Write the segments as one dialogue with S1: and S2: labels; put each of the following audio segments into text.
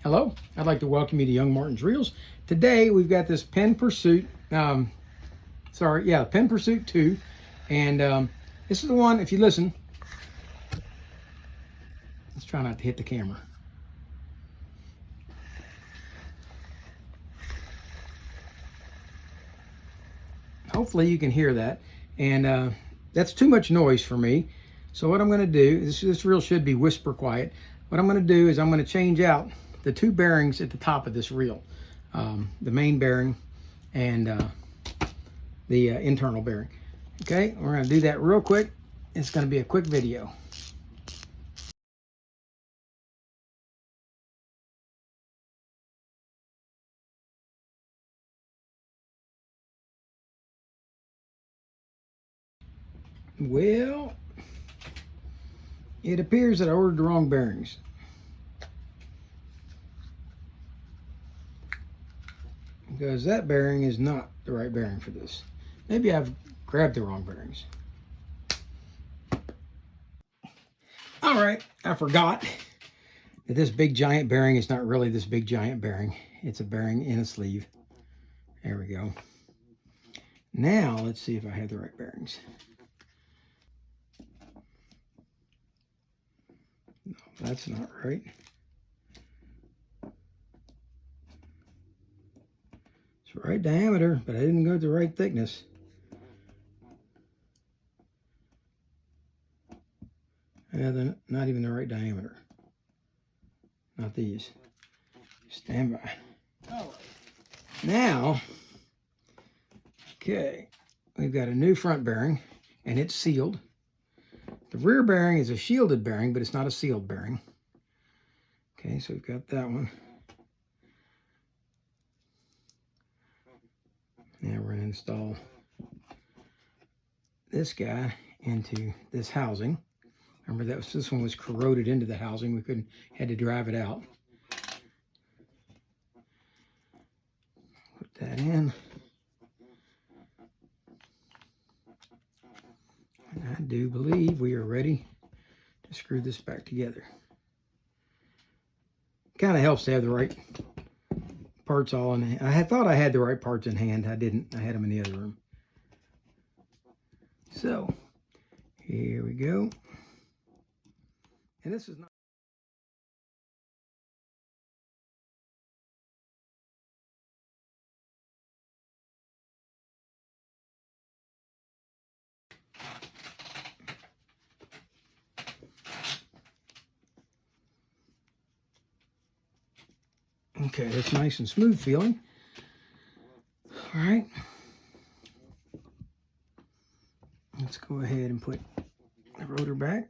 S1: Hello, I'd like to welcome you to Young Martin's Reels. Today we've got this Penn Pursuit, Penn Pursuit 2, and this is the one, if you listen, let's try not to hit the camera. Hopefully you can hear that, and that's too much noise for me. So what I'm going to do, this reel should be whisper quiet. What I'm going to do is I'm going to change out the two bearings at the top of this reel, the main bearing and the internal bearing. Okay, we're going to do that real quick. It's going to be a quick video. Well, it appears that I ordered the wrong bearings. Because that bearing is not the right bearing for this. Maybe I've grabbed the wrong bearings. All right, I forgot that this big giant bearing is not really this big giant bearing. It's a bearing in a sleeve. There we go. Now, let's see if I have the right bearings. No, that's not right. It's the right diameter, but I didn't go to the right thickness. They're not even the right diameter. Not these. Stand by. All right. Now, okay, we've got a new front bearing, and it's sealed. The rear bearing is a shielded bearing, but it's not a sealed bearing. Okay, so we've got that one. Now we're going to install this guy into this housing. Remember this one was corroded into the housing. We had to drive it out. Put that in. And I do believe we are ready to screw this back together. Kind of helps to have the right parts all in hand. I thought I had the right parts in hand. I didn't. I had them in the other room. So, here we go. And this is not... Okay, that's nice and smooth feeling. All right. Let's go ahead and put the rotor back.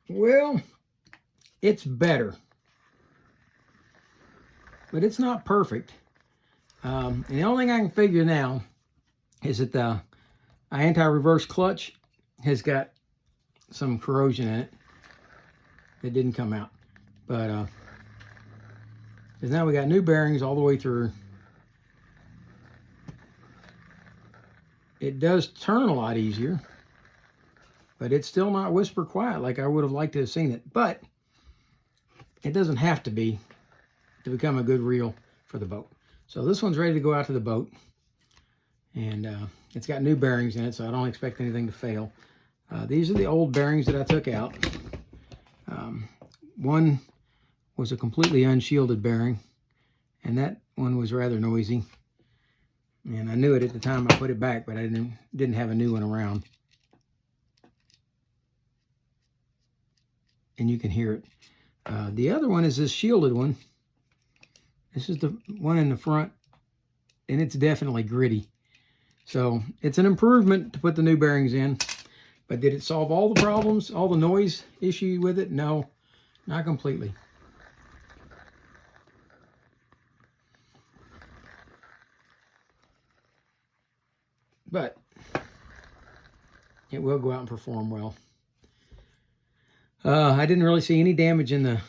S1: Well, it's better, but it's not perfect. And the only thing I can figure now is that the anti-reverse clutch has got some corrosion in it that didn't come out. But because now we got new bearings all the way through. It does turn a lot easier, but it's still not whisper quiet like I would have liked to have seen it. But it doesn't have to be to become a good reel for the boat. So this one's ready to go out to the boat, and it's got new bearings in it, so I don't expect anything to fail. These are the old bearings that I took out. One was a completely unshielded bearing, and that one was rather noisy. And I knew it at the time I put it back, but I didn't have a new one around. And you can hear it. The other one is this shielded one. This is the one in the front, and it's definitely gritty. So it's an improvement to put the new bearings in. But did it solve all the problems, all the noise issue with it? No, not completely. But it will go out and perform well. I didn't really see any damage in the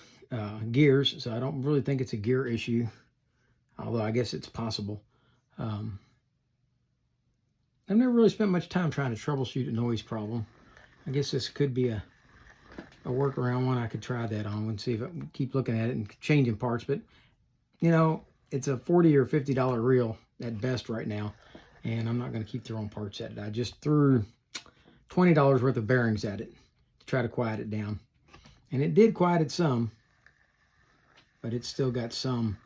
S1: gears, so I don't really think it's a gear issue, although I guess it's possible. I've never really spent much time trying to troubleshoot a noise problem. I guess this could be a workaround one. I could try that on and see if I can keep looking at it and changing parts. But, you know, it's a $40 or $50 reel at best right now, and I'm not going to keep throwing parts at it. I just threw $20 worth of bearings at it to try to quiet it down. And it did quiet it some, but it's still got some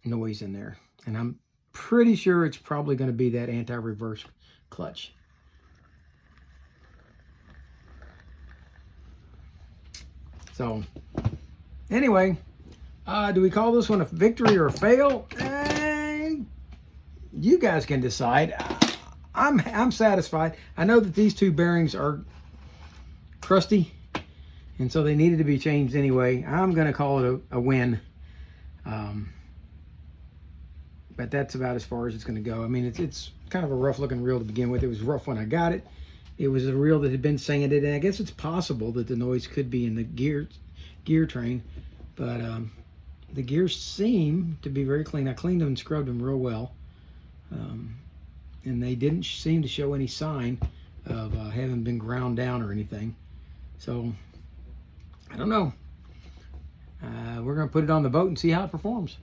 S1: noise in there. And I'm pretty sure it's probably going to be that anti-reverse clutch. So, anyway, do we call this one a victory or a fail? You guys can decide. I'm satisfied. I know that these two bearings are crusty, and so they needed to be changed anyway. I'm going to call it a win. But that's about as far as it's going to go. I mean, it's kind of a rough-looking reel to begin with. It was rough when I got it. It was a reel that had been sanded, and I guess it's possible that the noise could be in the gear train. But the gears seem to be very clean. I cleaned them and scrubbed them real well. And they didn't seem to show any sign of having been ground down or anything. So, I don't know. We're going to put it on the boat and see how it performs.